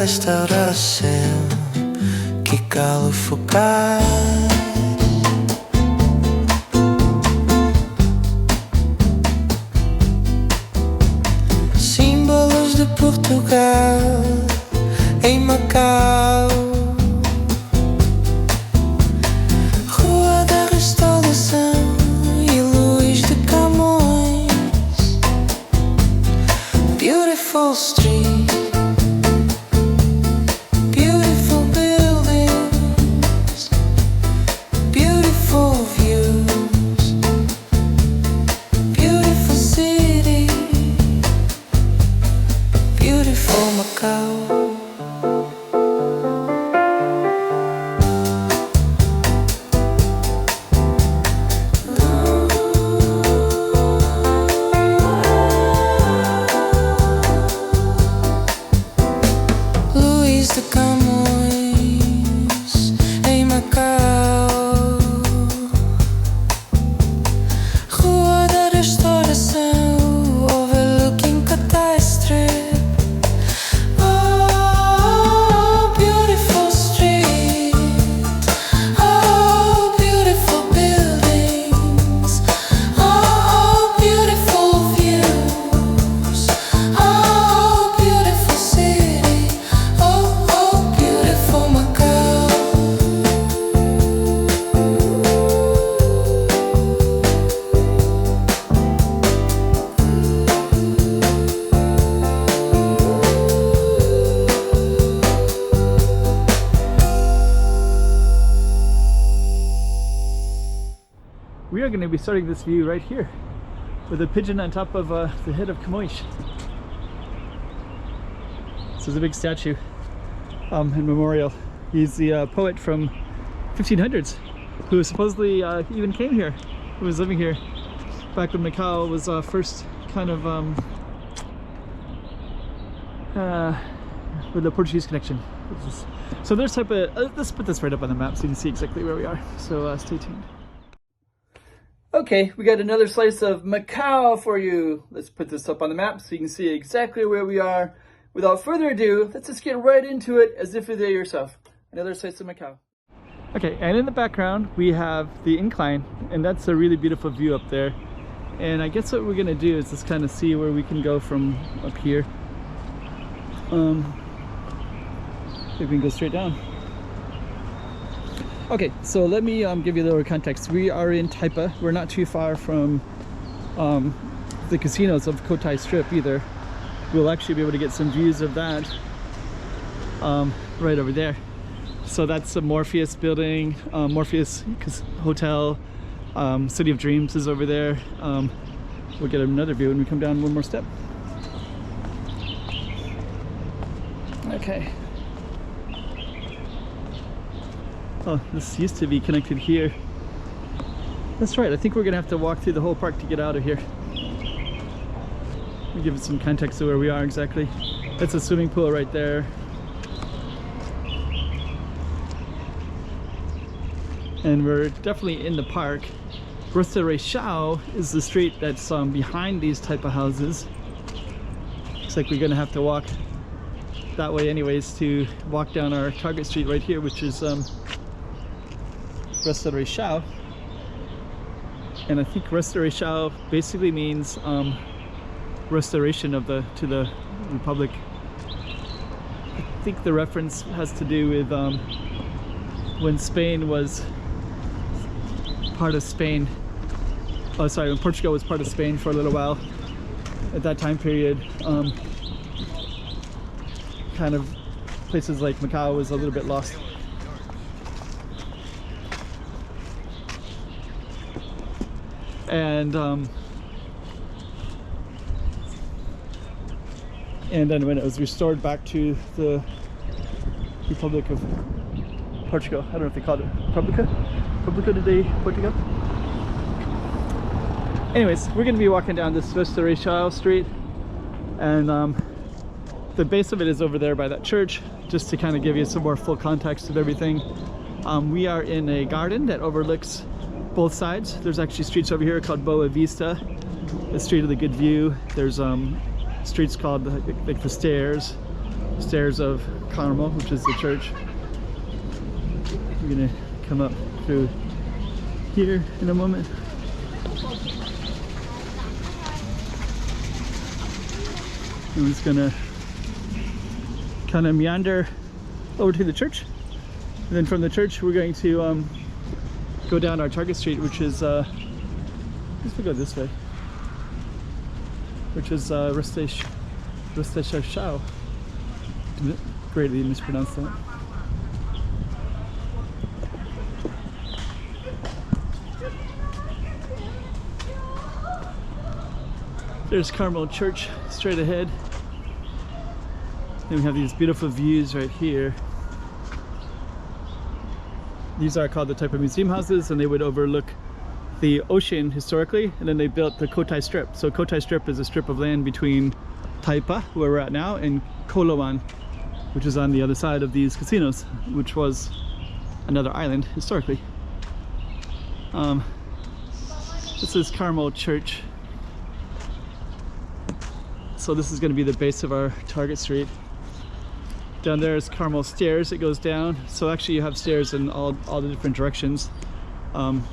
Restauração, que calo focar. Símbolos de Portugal em Macau. Rua da Restauração e luz de Camões. Beautiful street. We are going to be starting this view right here with a pigeon on top of the head of Camões. This is a big statue and memorial. He's the poet from 1500s who supposedly even came here, who was living here back when Macau was first kind of with the Portuguese connection. So there's Taipa. Let's put this right up on the map so you can see exactly where we are. So stay tuned. Okay, we got another slice of Macau for you. Let's put this up on the map so you can see exactly where we are. Without further ado, let's just get right into it as if you're there yourself. Another slice of Macau. Okay, and in the background we have the incline, and that's a really beautiful view up there. And I guess what we're gonna do is just kind of see where we can go from up here. If we can go straight down. Okay, so let me give you a little context. We are in Taipa. We're not too far from the casinos of Cotai Strip either. We'll actually be able to get some views of that right over there. So that's the Morpheus building, Morpheus Hotel, City of Dreams is over there. We'll get another view when we come down one more step. Okay. Oh, this used to be connected here. That's right, I think we're gonna have to walk through the whole park to get out of here. Let me give it some context to where we are exactly. That's a swimming pool right there. And we're definitely in the park. Restaurac is the street that's behind these type of houses. Looks like we're gonna have to walk that way anyways to walk down our target street right here, which is Restaurac. And I think Restaurac basically means restoration of to the Republic. I think the reference has to do with when Spain was part of Spain. Oh, sorry, when Portugal was part of Spain for a little while. At that time period, kind of places like Macau was a little bit lost. And then when it was restored back to the Republic of Portugal, I don't know if they called it Republica de Portugal. Anyways, we're going to be walking down this Restaurac street, and the base of it is over there by that church, just to kind of give you some more full context of everything. We are in a garden that overlooks both sides. There's actually streets over here called Boa Vista, the street of the good view. There's streets called like the stairs, stairs of Carmel, which is the church. We're gonna come up through here in a moment. I'm just gonna kind of meander over to the church, and then from the church we're going to go down our target street, which is let's go this way, which is Restaurac. Greatly mispronounced that. There's Carmel Church straight ahead. And we have these beautiful views right here. These are called the Taipa museum houses, and they would overlook the ocean historically, and then they built the Cotai Strip. So Cotai Strip is a strip of land between Taipa, where we're at now, and Koloan, which is on the other side of these casinos, which was another island historically. This is Carmel Church. So this is going to be the base of our target street. Down there is Carmel Stairs. It goes down. So actually you have stairs in all the different directions. Then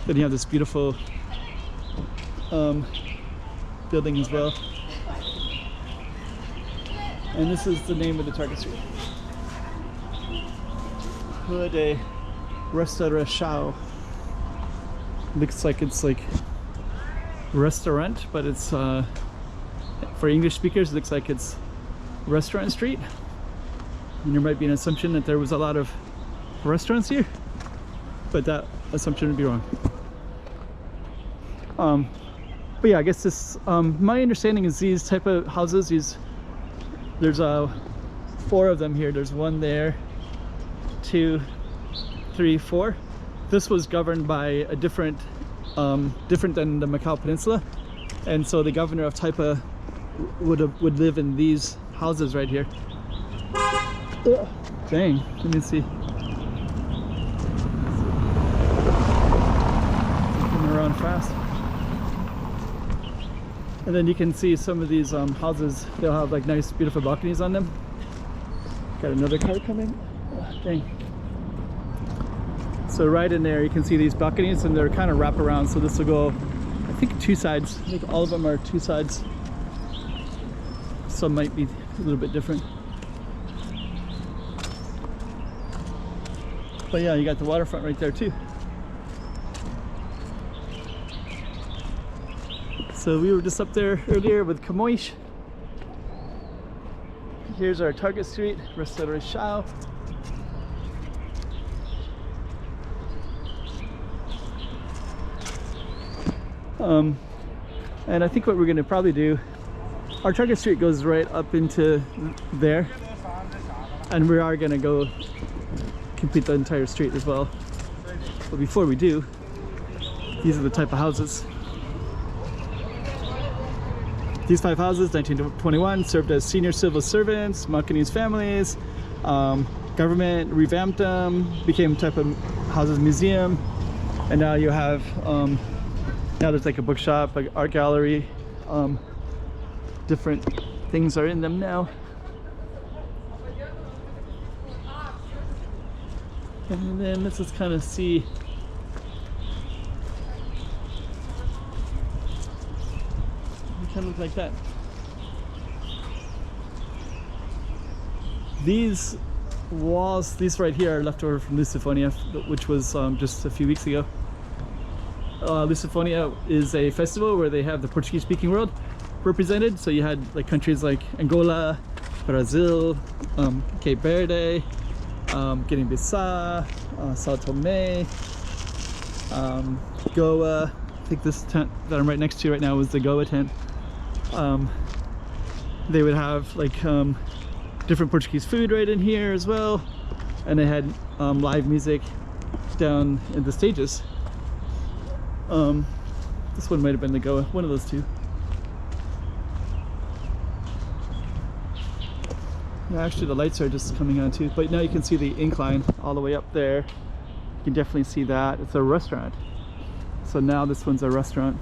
you have this beautiful building as well. And this is the name of the target street. Rua da Restauração. Looks like it's like restaurant, but it's for English speakers, it looks like it's restaurant street. And there might be an assumption that there was a lot of restaurants here, but that assumption would be wrong. But yeah, I guess this, my understanding is these type of houses, there's 4 of them here. There's one there, 2, 3, 4. This was governed by a different than the Macau Peninsula, and so the governor of Taipa would live in these houses right here. Ugh, dang, let me see. Coming around fast. And then you can see some of these houses, they'll have like nice beautiful balconies on them. Got another car coming. Oh, dang. So right in there you can see these balconies, and they're kind of wrap around, so this will go, I think 2 sides. I think all of them are 2 sides. Some might be a little bit different. But yeah, you got the waterfront right there too. So we were just up there earlier with Kamoish. Here's our target street, Restaurac. And I think what we're going to probably do, our target street goes right up into there, and we are going to go complete the entire street as well. But before we do, these are the type of houses. These 5 houses, 1921, served as senior civil servants, Macanese families. Government revamped them, became type of houses museum, and now you have now there's like a bookshop, like art gallery. Different things are in them now. And then let's just kind of see. It kind of looks like that. These walls, these right here, are left over from Lusofonia, which was just a few weeks ago. Lusofonia is a festival where they have the Portuguese speaking world represented. So you had like countries like Angola, Brazil, Cape Verde, Guinea-Bissau, Sao Tome, Goa. I think this tent that I'm right next to right now was the Goa tent. They would have like different Portuguese food right in here as well, and they had live music down in the stages. This one might have been the Goa, one of those two. Yeah, actually the lights are just coming on too, but now you can see the incline all the way up there. You can definitely see that. It's a restaurant. So now this one's a restaurant.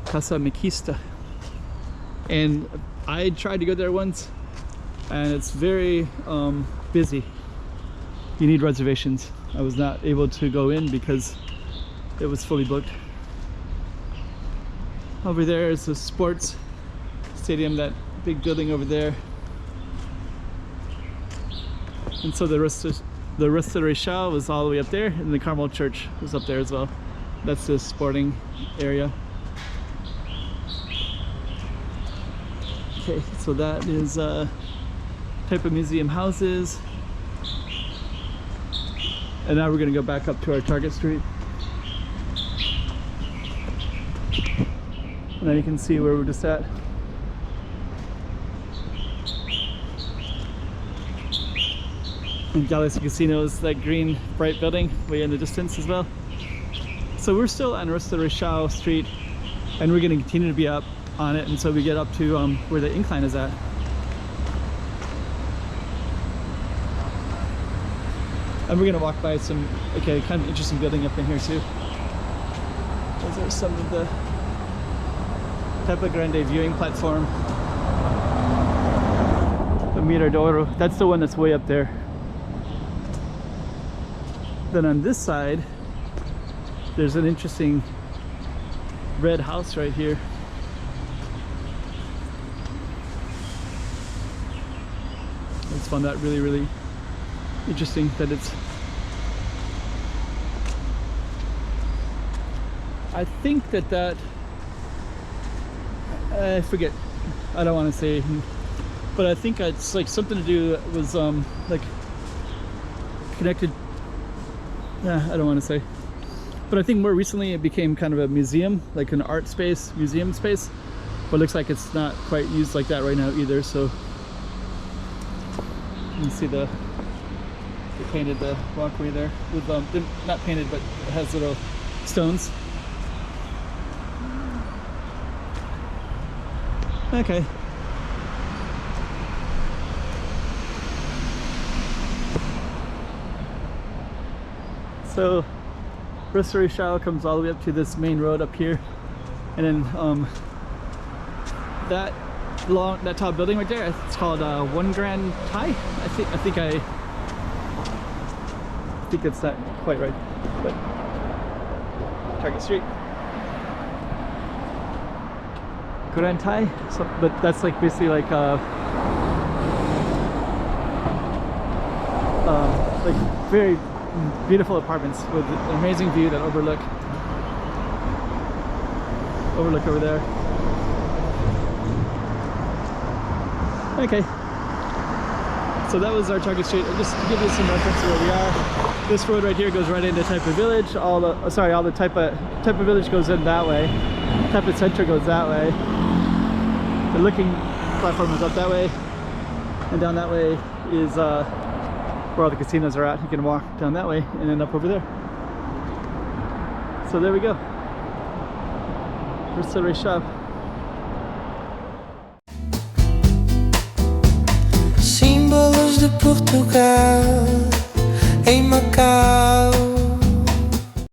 Casa Maquista. And I tried to go there once, and it's very busy. You need reservations. I was not able to go in because it was fully booked. Over there is the sports stadium, that big building over there. And so the Restaurac was all the way up there, and the Carmel Church was up there as well. That's the sporting area. Okay, so that is Taipa museum houses. And now we're gonna go back up to our Target Street. And then you can see where we're just at. And Galaxy Casino is that green bright building way in the distance as well. So we're still on Restaurac Street, and we're gonna continue to be up on it until we get up to where the incline is at. And we're gonna walk by some, okay, kind of interesting building up in here too. Those are some of the Taipa Grande viewing platform. The Miradoro, that's the one that's way up there. Then on this side, there's an interesting red house right here. I just found that really, really interesting that it's, I think that I forget, I don't want to say, but I think it's like something to do was like connected, yeah, I don't want to say, but I think more recently it became kind of a museum, like an art space, museum space, but it looks like it's not quite used like that right now either. So you can see they painted the walkway there with not painted, but it has little stones. Okay. So Restaurac comes all the way up to this main road up here, and then that tall building right there, it's called One Grand Thai. I think it's not quite right, but Target Street. Grand Thai, so, but that's like basically like very beautiful apartments with an amazing view that overlook over there. Okay, so that was our Target Street. Just to give you some reference to where we are, this road right here goes right into Taipa Village. All the Taipa Village goes in that way. Taipa Center goes that way. The looking platform is up that way, and down that way is where all the casinos are at. You can walk down that way and end up over there. So there we go. Restaurac. Símbolos de Portugal em Macau.